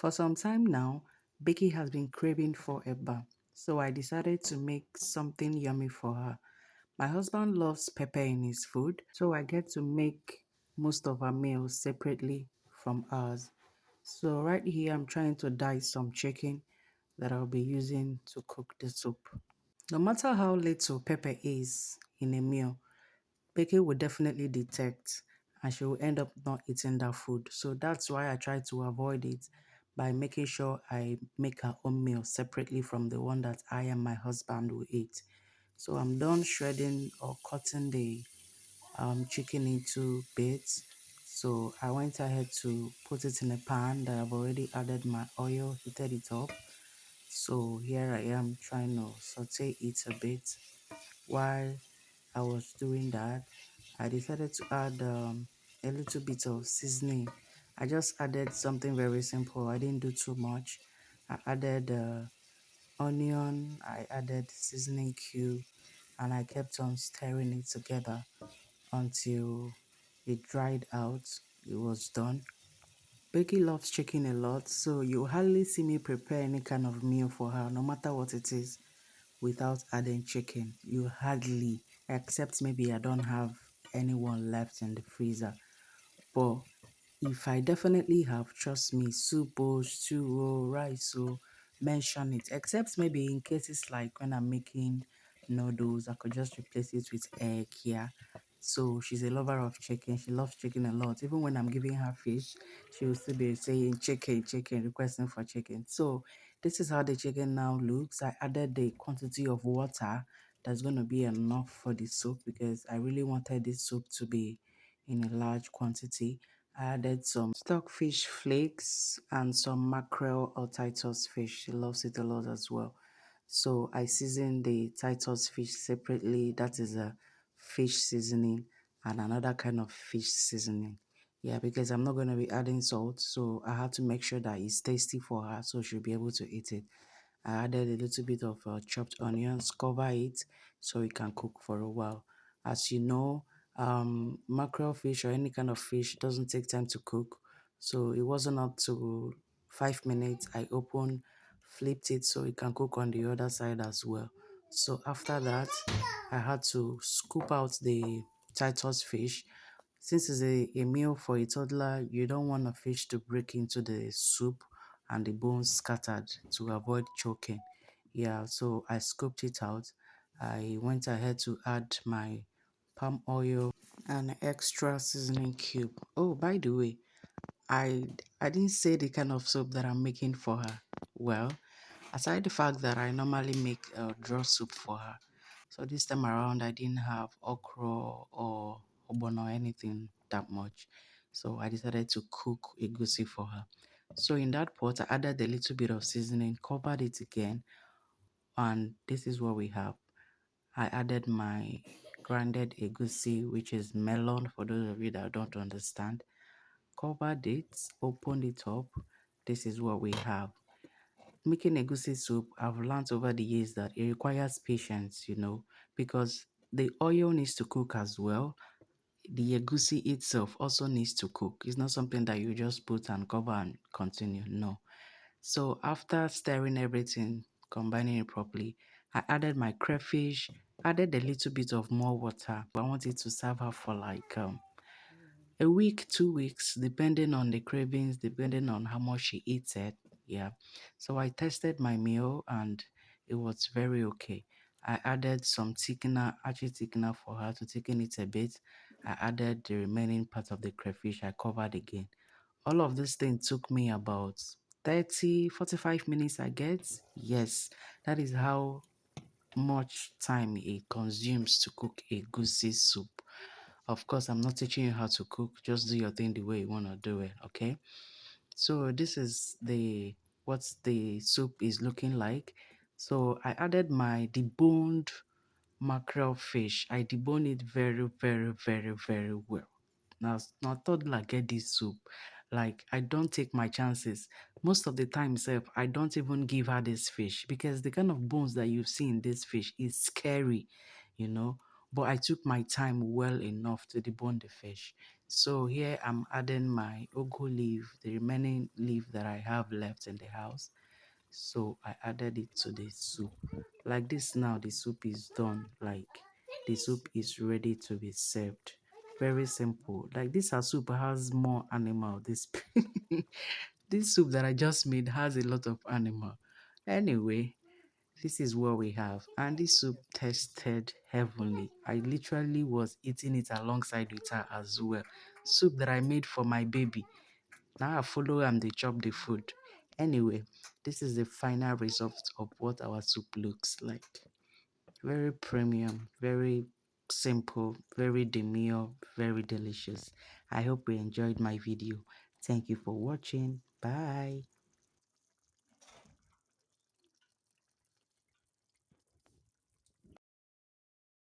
For some time now, Becky has been craving for a bar, so I decided to make something yummy for her. My husband loves pepper in his food, so I get to make most of our meals separately from ours. So right here, I'm trying to dice some chicken that I'll be using to cook the soup. No matter how little pepper is in a meal, Becky will definitely detect and she will end up not eating that food. So that's why I try to avoid it by making sure I make her own meal separately from the one that I and my husband will eat. So I'm done shredding or cutting the chicken into bits. So I went ahead to put it in a pan that I've already added my oil, heated it up. So here I am trying to saute it a bit. While I was doing that, I decided to add a little bit of seasoning. I just added something very simple. I didn't do too much. I added onion, I added seasoning cube, and I kept on stirring it together until it dried out. It was done. Becky loves chicken a lot, so you hardly see me prepare any kind of meal for her, no matter what it is, without adding chicken. You hardly, except maybe I don't have anyone left in the freezer. But if I definitely have, trust me, soup or stew or rice or mention it. Except maybe in cases like when I'm making noodles, I could just replace it with egg, yeah. So she's a lover of chicken. She loves chicken a lot. Even when I'm giving her fish, she will still be saying chicken, chicken, requesting for chicken. So this is how the chicken now looks. I added the quantity of water that's going to be enough for the soup because I really wanted this soup to be in a large quantity. I added some stockfish flakes and some mackerel or Titus fish. She loves it a lot as well. So I season the Titus fish separately. That is a fish seasoning and another kind of fish seasoning. Yeah, because I'm not going to be adding salt. So I had to make sure that it's tasty for her so she'll be able to eat it. I added a little bit of chopped onions, cover it so it can cook for a while. As you know, mackerel fish or any kind of fish doesn't take time to cook. So it wasn't up to 5 minutes. I opened, flipped it so it can cook on the other side as well. So after that, I had to scoop out the Titus fish. Since it's a meal for a toddler, you don't want a fish to break into the soup and the bones scattered to avoid choking. Yeah, so I scooped it out. I went ahead to add my palm oil and extra seasoning cube. Oh, by the way, I I didn't say the kind of soup that I'm making for her. Well, aside the fact that I normally make a draw soup for her, so this time around I didn't have okra or obono or anything that much. So I decided to cook egusi for her. So in that pot, I added a little bit of seasoning, covered it again, and this is what we have. I added my grounded egusi, which is melon for those of you that don't understand. Covered it, opened it up. This is what we have. Making egusi soup, I've learned over the years that it requires patience, because the oil needs to cook as well. The egusi itself also needs to cook. It's not something that you just put and cover and continue. No. So after stirring everything, combining it properly, I added my crayfish, added a little bit of more water. I wanted to serve her for like a week, 2 weeks, depending on the cravings, depending on how much she eats it. Yeah. So I tested my meal and it was very okay. I added some thickener, archie thickener for her to thicken it a bit. I added the remaining part of the crayfish I covered again. All of this thing took me about 30, 45 minutes, I guess. Yes, that is how much time it consumes to cook a goosey soup. Of course, I'm not teaching you how to cook. Just do your thing the way you want to do it, okay? So this is the what the soup is looking like. So I added my deboned mackerel fish. I debone it very, very, very, very well. Now toddler get this soup. Like I don't take my chances. Most of the time, self, I don't even give her this fish because the kind of bones that you see in this fish is scary, you know. But I took my time well enough to debone the fish. So here I'm adding my ugu leaf, the remaining leaf that I have left in the house. So I added it to the soup. Like this now, the soup is done. Like the soup is ready to be served. Very simple. Like this our soup has more animal. This this soup that I just made has a lot of animal. Anyway, this is what we have. And this soup tasted heavenly. I literally was eating it alongside with her as well. Soup that I made for my baby. Now I follow and they chop the food. Anyway, this is the final result of what our soup looks like. Very premium, very simple, very demure, very delicious. I hope you enjoyed my video. Thank you for watching. Bye.